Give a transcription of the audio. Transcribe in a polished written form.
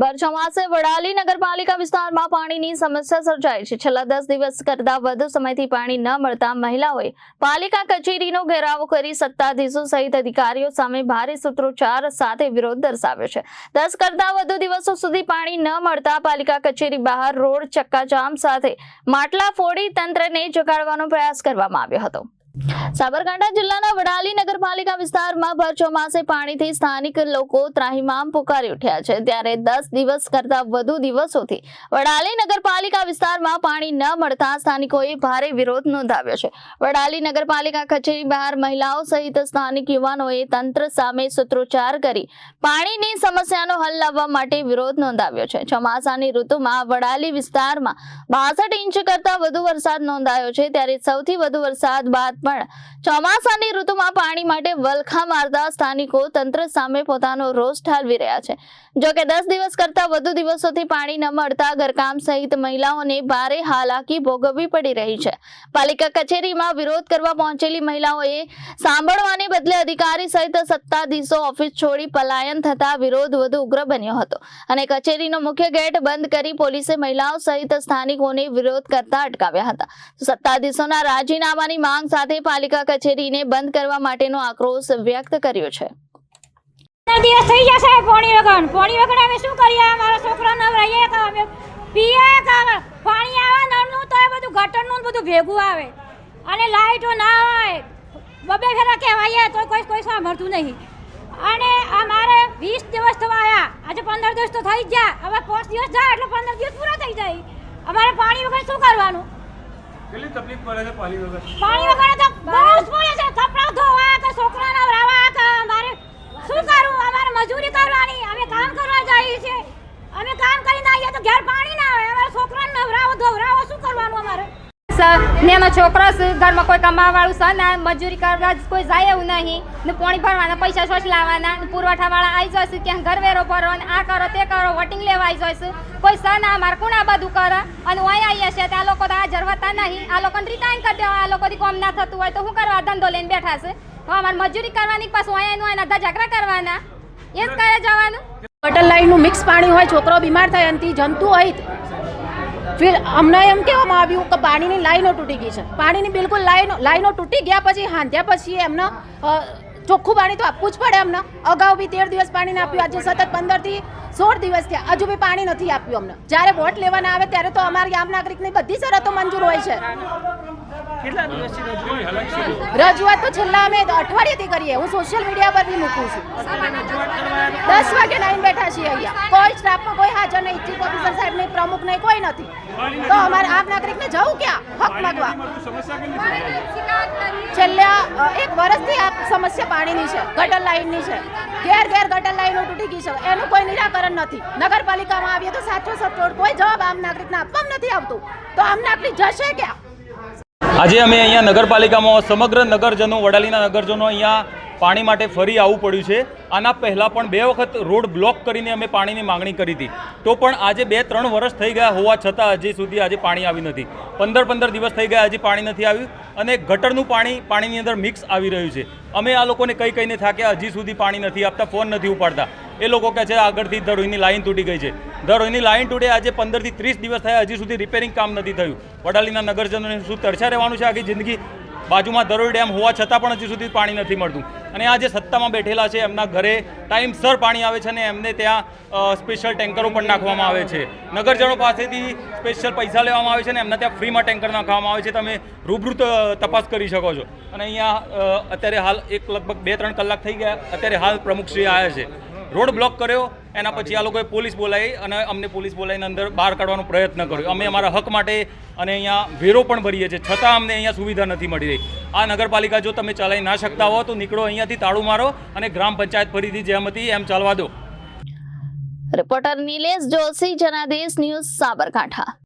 ભર ચોમાસે વડાલી નગરપાલિકા વિસ્તારમાં પાણીની સમસ્યા સર્જાઈ છે। છેલ્લા 10 દિવસ કરતા વધુ સમયથી પાણી ન મળતા મહિલાઓએ પાલિકા કચેરીનો ઘેરાવ કરી સત્તાધીશો સહિત અધિકારીઓ સામે ભારે સૂત્રોચ્ચાર સાથે વિરોધ દર્શાવ્યો છે। 10 કરતા વધુ દિવસો સુધી પાણી ન મળતા પાલિકા કચેરી બહાર રોડ ચક્કાજામ સાથે માટલા ફોડી તંત્રને જગાડવાનો પ્રયાસ કરવામાં આવ્યો હતો। સાબરકાંઠા જિલ્લાના વડાલી નગરપાલિકા વિસ્તારમાં ભર ચોમાસે પાણીથી સ્થાનિક લોકો ત્રાહિમામ પુકારી ઉઠ્યા છે। ત્યારે 10 દિવસ કરતા વધુ દિવસોથી વડાલી નગરપાલિકા વિસ્તારમાં પાણી ન મળતા સ્થાનિકોએ ભારે વિરોધ નોંધાવ્યો છે। વડાલી નગરપાલિકા કચેરી બહાર મહિલાઓ સહિત સ્થાનિક યુવાનોએ તંત્ર સામે સૂત્રોચ્ચાર કરી પાણીની સમસ્યાનો હલ લાવવા માટે વિરોધ નોંધાવ્યો છે। ચોમાસાની ઋતુમાં વડાલી વિસ્તારમાં 62 ઇંચ કરતા વધુ વરસાદ નોંધાયો છે। ત્યારે સૌથી વધુ વરસાદ બાદ પણ ચોમાસાની ઋતુમાં પાણી માટે વલખા મારતા સ્થાનિકો તંત્ર સામે પોતાનો રોષ ઠાલવી રહ્યા છે। જો કે 10 દિવસ કરતા વધુ દિવસોથી પાણી ન મળતા ઘરકામ સહિત મહિલાઓને ભારે હાલાકી ભોગવવી પડી રહી છે। પાલિકા કચેરીમાં વિરોધ કરવા પહોંચેલી મહિલાઓએ સાંભળવાને બદલે અધિકારી સહિત સત્તાધીશો ઓફિસ છોડી પલાયન થતા વિરોધ વધુ ઉગ્ર બન્યો હતો અને કચેરીનો મુખ્ય ગેટ બંધ કરી પોલીસે મહિલાઓ સહિત સ્થાનિકોને વિરોધ કરતા અટકાવ્યા હતા। સત્તાધીશોના રાજીનામાની માંગ સાથે પાલિકા કચેરીને બંધ કરવા માટેનો આક્રોશ વ્યક્ત કર્યો છે। દિવસ થઈ જશે પાણી વગર અમે શું કરીએ? અમારા છોકરા નવરાઈએ કે અમે પીએ કે પાણી આવે નળનું તો એ બધું ગટરનું બધું ભેગું આવે અને લાઈટો ના હોય બબે ફેરા કહેવાય તો કોઈ સાંભળતું નહીં અને અમારે 20 દિવસ થવા આવ્યા, આજે 15 દિવસ તો થઈ જ ગયા, હવે 5 દિવસ જાય એટલે 15 દિવસ પૂરા થઈ જાય। અમારે પાણી વગર શું કરવાનું? કેટલી તકલીફ પડે છે પાણી વગર? પાણી વગર તો બહુ જ પડે છે। કપડાં ધોવા કે છોકરા નવરાવા કે અમારે શું કરું? અમારે મજૂરી કરવાની, અમે કામ કરવા જઈએ છીએ, અમે કામ કરીને આવીએ તો ઘેર પાણી ના આવે, અમારા છોકરાને નવરાવો ધોવરાવો શું કરવાનું? અમારે ને એનો છોકરો ઘરમાં કોઈ કમાવાવાળું છે ને મજૂરી કરવા કોઈ જાય એવું નહીં ને પાણી ભરવાના પૈસા સોચ લાવવાના પુરવઠાવાળા આવી જશે ક્યાં ઘરવેરો ભરો ને આ કરો તે કરો વોટિંગ લેવા આવી જશે કોઈ છે ના અમારે કોણ આ બધું કરે અને અહીં આવીએ છીએ ત્યાં લોકો તો હાજર હોતા નહીં, આ લોકોને રિટાયર કરી દેવા, આ લોકોથી કામ ના થતું હોય તો શું કરવા? ધંધો લઈને બેઠા છે, તો અમારે મજૂરી કરવાની પાછું અહીંયા એના ઝઘડા કરવાના, એ જ કરે જવાનું। ગટર લાઈનનું મિક્સ પાણી હોય, છોકરો બીમાર થાય એનાથી જંતુ હોય फिर अમને એમ કહેવામાં આવ્યું કે પાણીની લાઈનો તૂટી ગઈ છે। પાણીની બિલકુલ લાઈનો તૂટી ગયા પછી હાંધ્યા પછી એમને ચોખ્ખું પાણી તો આપવું જ પડે। અમને અગાઉ બી 13 દિવસ પાણી ના આપ્યું, આજે સતત 15 થી 16 દિવસ થયા, હજુ બી પાણી નથી આપ્યું અમને। જ્યારે વોટ લેવાના આવે ત્યારે તો અમારી આમ નાગરિકની બધી શરતો મંજૂર હોય છે। રજૂઆત તો છેલ્લા અમે અઠવાડિયેથી કરીએ, હું સોશિયલ મીડિયા પર બી મૂકું છું। 10 વાગે લાઈન બેઠા છીએ અહીંયા, કોઈ સ્ટાફમાં કોઈ હાજર નહીં, ચીફ ઓફિસર સાહેબ નહીં, પ્રમુખ નહીં, કોઈ નથી। તો અમારે આમ નાગરિકને જવું ક્યાં હક માંગવા? છેલ્લા 1 વર્ષથી આ સમસ્યા પાણીની છે, ગટર લાઈનની છે, ઘેર ગટર લાઈનો તૂટી ગઈ છે, એનું કોઈ નિરાકરણ નથી। નગરપાલિકામાં આવીએ તો સાચો સચોટ કોઈ જવાબ આમ નાગરિકને આપવામાં નથી આવતું, તો આમ નાગરિક જશે ક્યાં? આજે અમે અહીંયા નગરપાલિકામાં સમગ્ર નગરજનો વડાલીના નગરજનો અહીંયા પાણી માટે ફરી આવવું પડ્યું છે। આના પહેલાં પણ 2 વખત રોડ બ્લોક કરીને અમે પાણીની માંગણી કરી હતી, તો પણ આજે 2-3 વર્ષ થઈ ગયા હોવા છતાં હજી સુધી આજે પાણી આવી નથી। 15 દિવસ થઈ ગયા હજી પાણી નથી આવ્યું અને ગટરનું પાણીની અંદર મિક્સ આવી રહ્યું છે। અમે આ લોકોને કહીને થાક્યા, હજી સુધી પાણી નથી આપતા, ફોન નથી ઉપાડતા। એ લોકો કહે છે આગળથી ધરોઈની લાઈન તૂટી ગઈ છે। ધરોઈની લાઈન તૂટે આજે 15 થી 30 દિવસ થયા, હજી સુધી રિપેરિંગ કામ નથી થયું। વડાલીના નગરજનોને શું તરસ્યા રહેવાનું છે આખી જિંદગી? બાજુમાં ધરોઈ ડેમ હોવા છતાં પણ હજી સુધી પાણી નથી મળતું અને આ જે સત્તામાં બેઠેલા છે એમના ઘરે ટાઈમસર પાણી આવે છે અને એમને ત્યાં સ્પેશિયલ ટેન્કરો પણ નાખવામાં આવે છે। નગરજનો પાસેથી સ્પેશિયલ પૈસા લેવામાં આવે છે અને એમના ત્યાં ફ્રીમાં ટેન્કર નાખવામાં આવે છે। તમે રૂબરૂ તપાસ કરી શકો છો। અને અહીંયા અત્યારે હાલ લગભગ 2-3 કલાક થઈ ગયા, અત્યારે હાલ પ્રમુખશ્રી આવ્યા છે, રોડ બ્લોક કર્યો, એના પછી આ લોકોએ પોલીસ બોલાવી અને અમને પોલીસ બોલાવીને અંદર બહાર કાઢવાનો પ્રયત્ન કર્યો। અમે અમારા હક માટે અને અહીંયા વેરો પણ ભરીએ છીએ, છતાં અમને અહીંયા સુવિધા નથી મળી રહી। આ નગરપાલિકા જો તમે ચલાવી ના શકતા હો તો નીકળો અહીંયાથી, તાળું મારો અને ગ્રામ પંચાયત ફરીથી જેમ હતી એમ ચાલવા દો। Reporter Nilesh Joshi, Janadesh news, Sabarkantha.